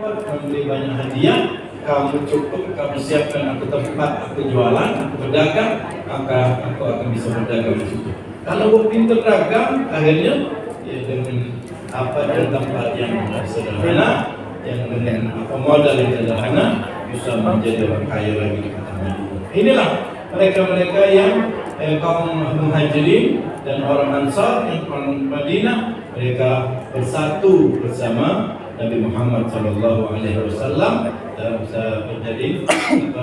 membeli banyak hadiah, kamu cukup, kamu siapkan aku tempat, aku jualan, aku berdagang, maka aku akan bisa berdagang di situ. Kalau aku pintar dagang, akhirnya ya dengan dengan tempat yang sederhana, yang dengan modal yang sederhana, bisa menjadi orang kaya lagi di kota Madinah. Inilah mereka-mereka yang kaum muhajirin dan orang Ansar yang orang Madinah, mereka bersatu bersama Nabi Muhammad SAW dalam menjadi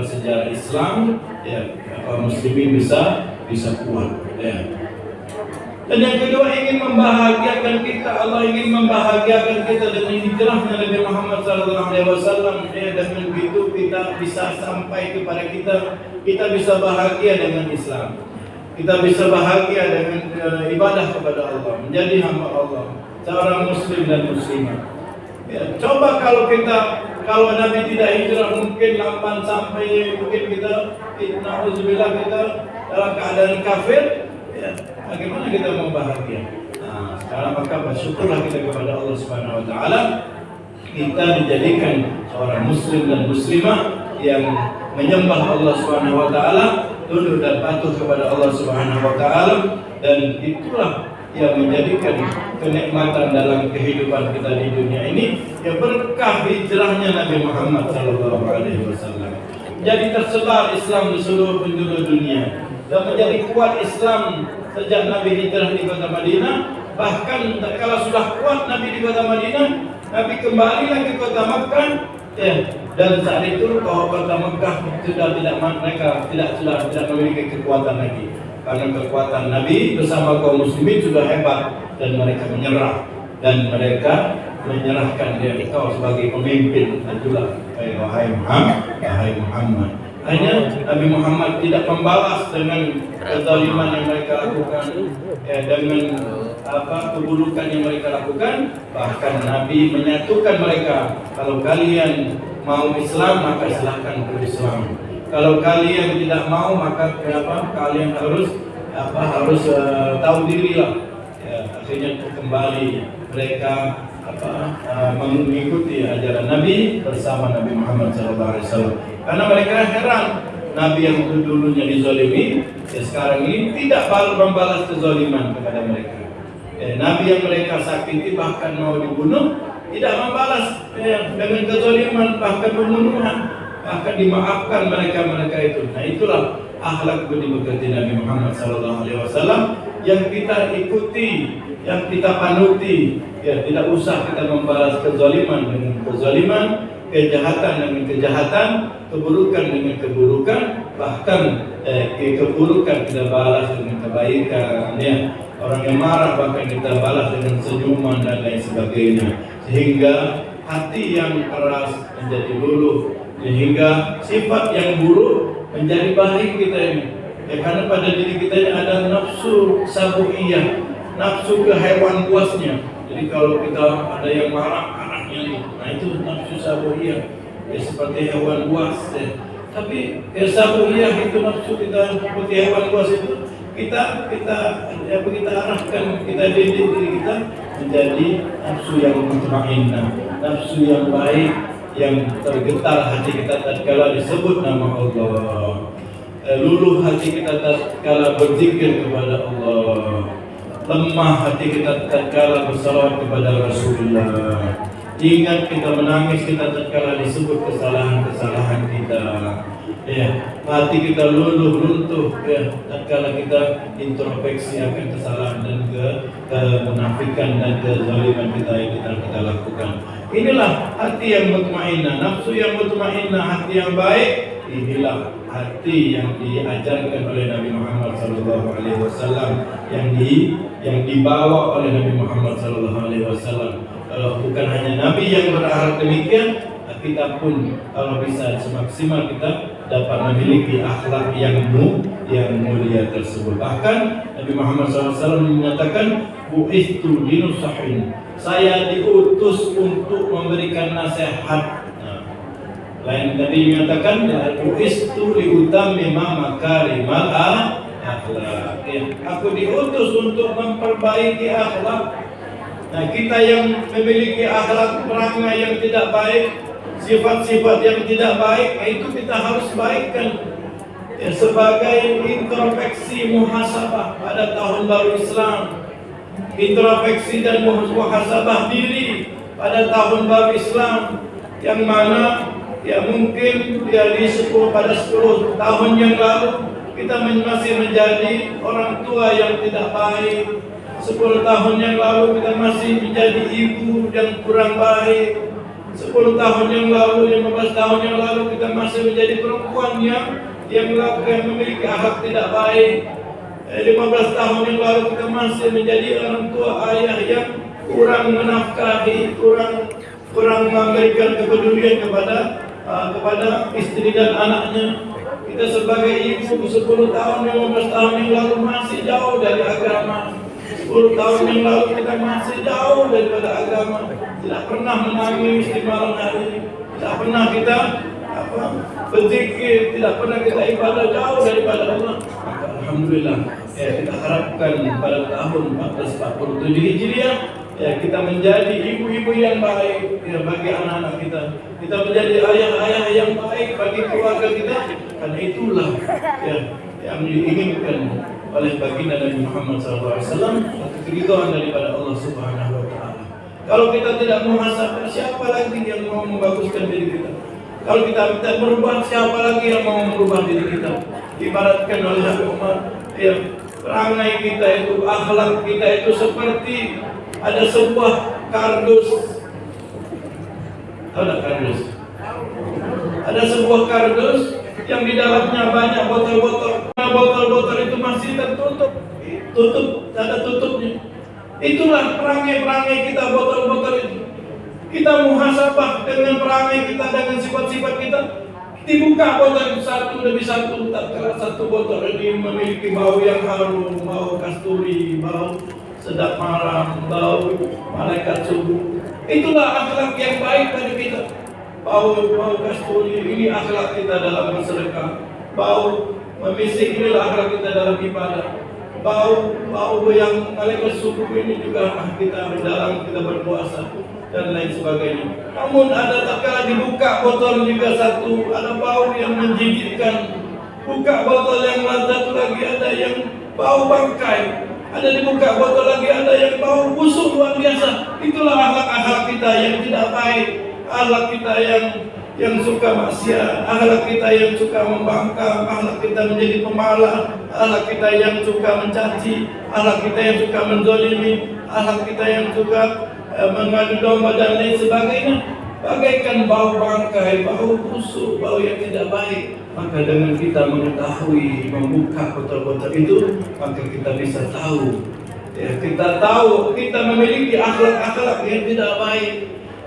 sejarah Islam, ya, kaum muslimin bisa kuat. Ya. Dan yang kedua, ingin membahagiakan kita. Allah ingin membahagiakan kita dengan hijrahnya Nabi Muhammad SAW. Ya, dengan begitu kita bisa sampai kepada kita bisa bahagia dengan Islam. Kita bisa bahagia dengan ibadah kepada Allah, menjadi hamba Allah, seorang muslim dan muslimah. Ya, coba kalau Nabi tidak hijrah, mungkin lamban sampai mungkin kita na'udzubillah kita dalam keadaan kafir. Ya, bagaimana kita mau bahagia? Nah, sekarang maka bersyukurlah kita kepada Allah Subhanahu wa taala, kita dijadikan seorang muslim dan muslimah yang menyembah Allah Subhanahu wa taala, tunduk dan patuh kepada Allah Subhanahu wa taala, dan itulah yang menjadikan kenikmatan dalam kehidupan kita di dunia ini, yang berkah hijrahnya Nabi Muhammad SAW. Jadi tersebar Islam di seluruh penjuru dunia dan menjadi kuat Islam sejak Nabi hijrah di kota Madinah. Bahkan kalau sudah kuat Nabi di kota Madinah, Nabi kembali lagi ke kota Makkah, ya, dan saat itu kota Makkah sudah tidak memiliki kekuatan lagi, karena kekuatan Nabi bersama kaum muslimin sudah hebat, dan mereka menyerahkan dia, kau sebagai pemimpin ajulah wahai Muhammad. Hanya Nabi Muhammad tidak membalas dengan kezaliman yang mereka lakukan, dengan keburukan yang mereka lakukan. Bahkan Nabi menyatukan mereka. Kalau kalian mau Islam, maka silahkan berislam. Kalau kalian tidak mau, maka kalian harus tahu diri lah. Ya, akhirnya kembali mereka mengikuti ajaran Nabi bersama Nabi Muhammad SAW. Karena mereka heran, Nabi yang dulunya dizalimi, ya sekarang ini tidak membalas kezaliman kepada mereka. Nabi yang mereka sakiti bahkan mau dibunuh, tidak membalas dengan kezaliman, bahkan pembunuhan, bahkan dimaafkan mereka itu. Nah, itulah akhlak budi pekerti Nabi Muhammad SAW yang kita ikuti, yang kita panuti. Ya, tidak usah kita membalas kezaliman dengan kezaliman, kejahatan dengan kejahatan, keburukan dengan keburukan, bahkan keburukan kita balas dengan kebaikan. Ya, orang yang marah bahkan kita balas dengan senyuman dan lain sebagainya, sehingga hati yang keras menjadi luluh, sehingga sifat yang buruk menjadi baik kita ini. Ya, karena pada diri kita ini ada nafsu sabuiyah, nafsu ke hewan buasnya. Jadi kalau kita ada yang marah-marahnya, nah itu nafsu sabuiyah, ya seperti hewan buas. Ya. Tapi sabuiyah itu nafsu kita seperti hewan buas itu kita arahkan, kita didik diri kita menjadi nafsu yang mutmainnah, nafsu yang baik, yang tergetar hati kita tatkala disebut nama Allah, luluh hati kita tatkala berzikir kepada Allah, lemah hati kita tatkala bersalawat kepada Rasulullah, ingat kita menangis kita tatkala disebut kesalahan-kesalahan kita, ya, hati kita luluh runtuh, ya, tatkala kita introspeksi akan kesalahan dan kemunafikan dan kezaliman kita yang kita lakukan. Inilah hati yang mutmainnah, nafsu yang mutmainnah, hati yang baik. Inilah hati yang diajarkan oleh Nabi Muhammad SAW, yang dibawa oleh Nabi Muhammad SAW. Bukan hanya Nabi yang berakhlak demikian, kita pun kalau bisa semaksimal kita dapat memiliki akhlak yang mulia tersebut. Bahkan Nabi Muhammad SAW menyatakan, bu'istu linusahin, saya diutus untuk memberikan nasihat. Lain tadi menyatakan, bu'istu liutammima makarimal akhlak. Aku diutus untuk memperbaiki akhlak. Nah, kita yang memiliki akhlak perangai yang tidak baik, sifat-sifat yang tidak baik, itu kita harus baikkan. Ya, sebagai introspeksi muhasabah pada tahun baru Islam, introspeksi dan muhasabah diri pada tahun baru Islam, yang mana ya mungkin ya pada 10 tahun yang lalu kita masih menjadi orang tua yang tidak baik. 10 tahun yang lalu kita masih menjadi ibu yang kurang baik. 10 tahun yang lalu, 15 tahun yang lalu kita masih menjadi perempuan yang memiliki akhlak tidak baik. 15 tahun yang lalu kita masih menjadi orang tua ayah yang kurang menafkahi, kurang memberikan kepedulian kepada istri dan anaknya. Kita sebagai ibu 10 tahun, 15 tahun yang lalu masih jauh dari agama. 10 tahun yang lalu kita masih jauh daripada agama. Tidak pernah menangis di malam hari. Tidak pernah kita berzikir, tidak pernah kita ibadah jauh daripada Allah. Maka alhamdulillah, ya, kita harapkan pada tahun 1447 Hijriah ya kita menjadi ibu-ibu yang baik ya bagi anak-anak kita. Kita menjadi ayah-ayah yang baik bagi keluarga kita. Karena itulah ya yang diinginkan oleh baginda Nabi Muhammad SAW, keridhaan daripada Allah Subhanahu wa taala. Kalau kita tidak muhasabah, siapa lagi yang mau membaguskan diri kita? Kalau kita tidak berubah, siapa lagi yang mau merubah diri kita? Ibaratkan oleh Nabi Umar, ya, perangai kita itu, akhlak kita itu seperti ada sebuah kardus. Ada kardus. Ada sebuah kardus yang di dalamnya banyak botol-botol. Botol-botol itu masih tertutup, ada tutupnya. Itulah perangai-perangai kita, botol-botol itu. Kita muhasabah dengan perangai kita, dengan sifat-sifat kita. Dibuka botol itu satu demi satu, tak kala satu botol ini memiliki bau yang harum, bau kasturi, bau sedap malam, bau malaikat subuh. Itulah akhlak yang baik bagi kita. Bau kasturi ini akhlak kita dalam bersedekah. Bau memisik inilah akhlak kita dalam ibadah. Bau yang malaikat subuh ini juga kita dalam kita berpuasa dan lain sebagainya. Namun ada tak kala dibuka botol juga satu, ada bau yang menjijikkan. Buka botol yang satu lagi ada yang bau bangkai. Ada dibuka botol lagi ada yang bau busuk luar biasa. Itulah akhlak-akhlak kita yang tidak baik. Akhlak kita yang suka maksiat, akhlak kita yang suka membangkang, akhlak kita menjadi pemalas, akhlak kita yang suka mencaci, akhlak kita yang suka menzalimi, akhlak kita yang suka mengadu domba dan lain sebagainya. Bagaikan bau bangkai, bau busuk, bau yang tidak baik. Maka dengan kita mengetahui, membuka botol-botol itu, maka kita bisa tahu. Ya, kita tahu kita memiliki akhlak-akhlak yang tidak baik.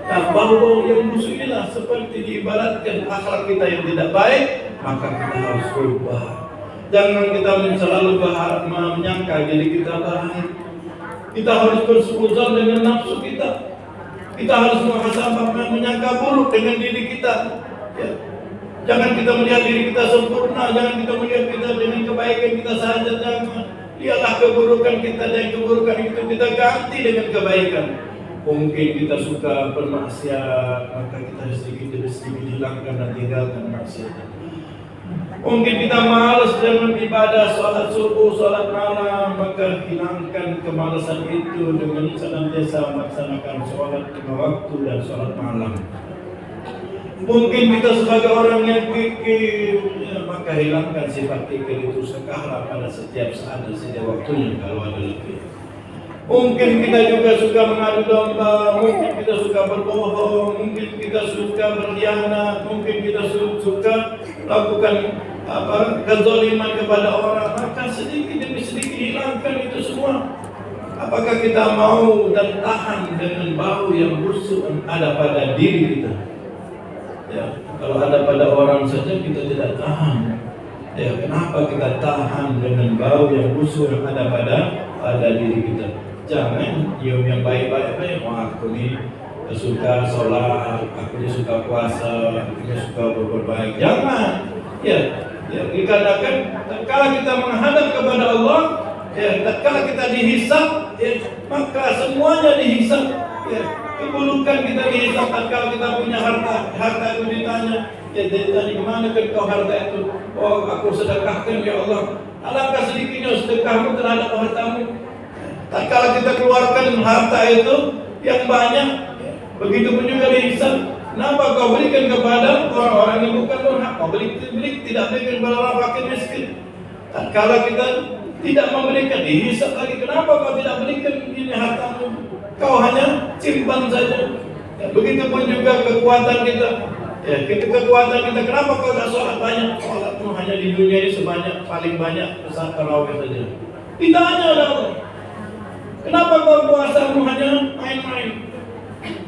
Nah, bau-bau yang busuk inilah seperti diibaratkan akhlak kita yang tidak baik, maka kita harus berubah. Jangan kita selalu menyangka diri kita baik. Kita harus bersuzon dengan nafsu kita. Kita harus muhasabah, menyangka buruk dengan diri kita. Ya. Jangan kita melihat diri kita sempurna, jangan kita melihat kita dengan kebaikan kita saja. Jangan lihatlah keburukan kita dan keburukan itu kita ganti dengan kebaikan. Mungkin kita suka bermaksiat, maka kita sedikit demi sedikit hilangkan dan tinggalkan maksiat. Mungkin kita malas dalam ibadah, sholat subuh, sholat malam, maka hilangkan kemalasan itu dengan senantiasa melaksanakan sholat 5 waktu dan sholat malam. Mungkin kita sebagai orang yang kikir, ya, maka hilangkan sifat kikir itu sekala pada setiap saat dan setiap waktunya kalau ada lebih. Mungkin kita juga suka mengadu domba, mungkin kita suka berbohong, mungkin kita suka berkhianat, mungkin kita suka lakukan kezaliman kepada orang. Maka sedikit demi sedikit hilangkan itu semua. Apakah kita mau dan tahan dengan bau yang busuk ada pada diri kita? Ya, kalau ada pada orang saja kita tidak tahan. Ya, kenapa kita tahan dengan bau yang busuk yang ada pada diri kita? Jangan nyium yang baik-baik. Aku ini suka sholat, aku ini suka puasa, aku ini suka berbuat baik. Jangan. Ya, dikatakan tatkala kita menghadap kepada Allah, ya, tatkala kita dihisab, ya, maka semuanya dihisab. Ya, keburukan kita dihisab tatkala kita punya harta ditanya, ya ditanya kemana kan kau harta itu? Oh, aku sedekahkan ya Allah. Alangkah sedikitnya sedekahmu terhadap hartamu. Tak kala kita keluarkan harta itu yang banyak, begitu pun juga dihisab. Kenapa kau berikan kepada orang-orang yang bukan berhak? Kau tidak berikan kepada orang fakir miskin. Tak kala kita tidak memberikan, dihisab lagi. Kenapa kau tidak berikan ini hartamu? Kau hanya simpan saja. Ya, begitu pun juga kekuatan kita. Ya, kekuatan kita. Kenapa kau tak sholat banyak? Sholatmu hanya di dunia ini sebanyak paling banyak saat tarawih saja. Ditanya oleh Allah. Kenapa kau puasamu hanya main-main?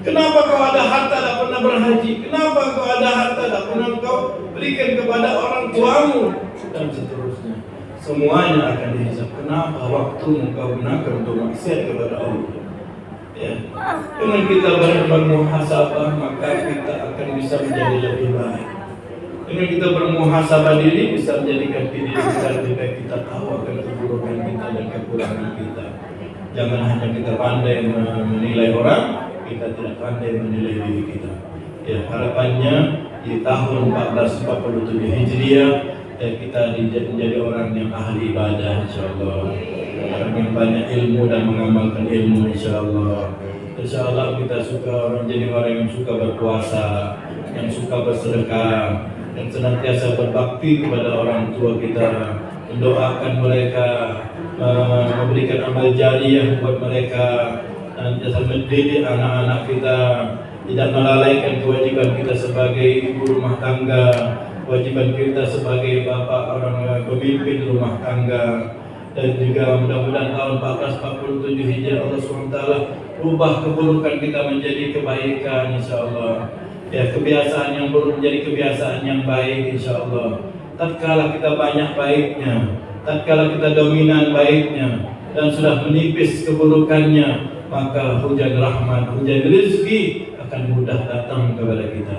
Kenapa kau ada harta tak pernah berhaji? Kenapa kau ada harta tak pernah kau berikan kepada orang tuamu? Dan seterusnya. Semuanya akan dihisab. Kenapa waktu kau gunakan untuk maksiat kepada Allah? Ya. Dengan kita bermuhasabah, maka kita akan bisa menjadi lebih baik. Dengan kita bermuhasabah diri, bisa menjadikan diri kita lebih baik. Kita tahu akan keburukan kita dan kekurangan kita. Jangan hanya kita pandai menilai orang, kita tidak pandai menilai diri kita. Ya, harapannya di tahun 1447 Hijriah kita menjadi orang yang ahli ibadah, insyaallah. Orang yang banyak ilmu dan mengamalkan ilmu, insyaallah. Insyaallah kita suka jadi orang yang suka berpuasa, yang suka bersedekah, yang senantiasa berbakti kepada orang tua kita, mendoakan mereka, memberikan amal jariah buat mereka, dan jasa mendidik anak-anak kita, tidak melalaikan kewajiban kita sebagai ibu rumah tangga, kewajiban kita sebagai bapak orang pemimpin rumah tangga. Dan juga mudah-mudahan tahun 1447 Hijriah Allah SWT ubah keburukan kita menjadi kebaikan, insyaallah. Ya, kebiasaan yang buruk menjadi kebiasaan yang baik, insyaallah. Tatkala kita banyak baiknya, tatkala kita dominan baiknya, dan sudah menipis keburukannya, maka hujan rahmat, hujan rezeki akan mudah datang kepada kita.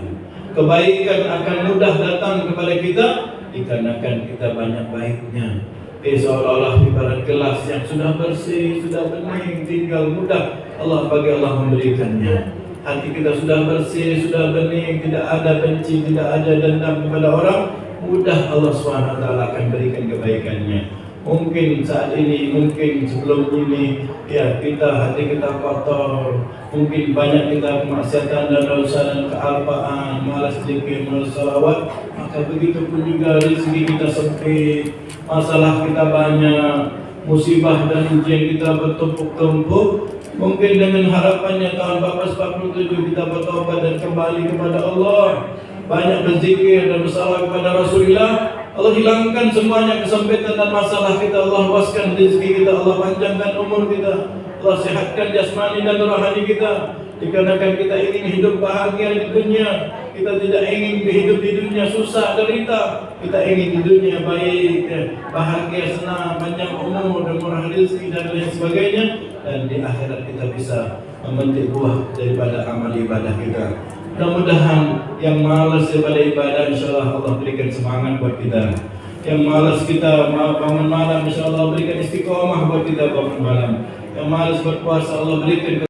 Kebaikan akan mudah datang kepada kita dikarenakan kita banyak baiknya. Seolah-olah ibarat gelas yang sudah bersih, sudah bening, tinggal mudah Allah bagi Allah memberikannya. Hati kita sudah bersih, sudah bening, tidak ada benci, tidak ada dendam kepada orang, mudah Allah SWT akan berikan kebaikannya. Mungkin saat ini, mungkin sebelum ini, ya kita hati kita kotor, mungkin banyak kita kemaksiatan dan dosa dan kealpaan, malas zikir, malas salawat, maka begitu pun juga rezeki kita sempit, masalah kita banyak, musibah dan ujian kita bertumpuk-tumpuk. Mungkin dengan harapannya tahun 1447 kita bertobat dan kembali kepada Allah, banyak berzikir dan bersalawat kepada Rasulullah, Allah hilangkan semuanya kesempitan dan masalah kita, Allah luaskan rezeki kita, Allah panjangkan umur kita, Allah sehatkan jasmani dan rohani kita. Dikarenakan kita ingin hidup bahagia di dunia, kita tidak ingin hidup di dunia susah derita, kita ingin di dunia baik, bahagia, senang, panjang umur dan murah rezeki dan lain sebagainya, dan di akhirat kita bisa memetik buah daripada amal ibadah kita. Mudah-mudahan yang malas daripada ibadah, insyaallah Allah berikan semangat buat kita. Yang malas kita bangun malam, insyaallah Allah berikan istiqomah buat kita bangun malam. Yang malas berpuasa, Allah berikan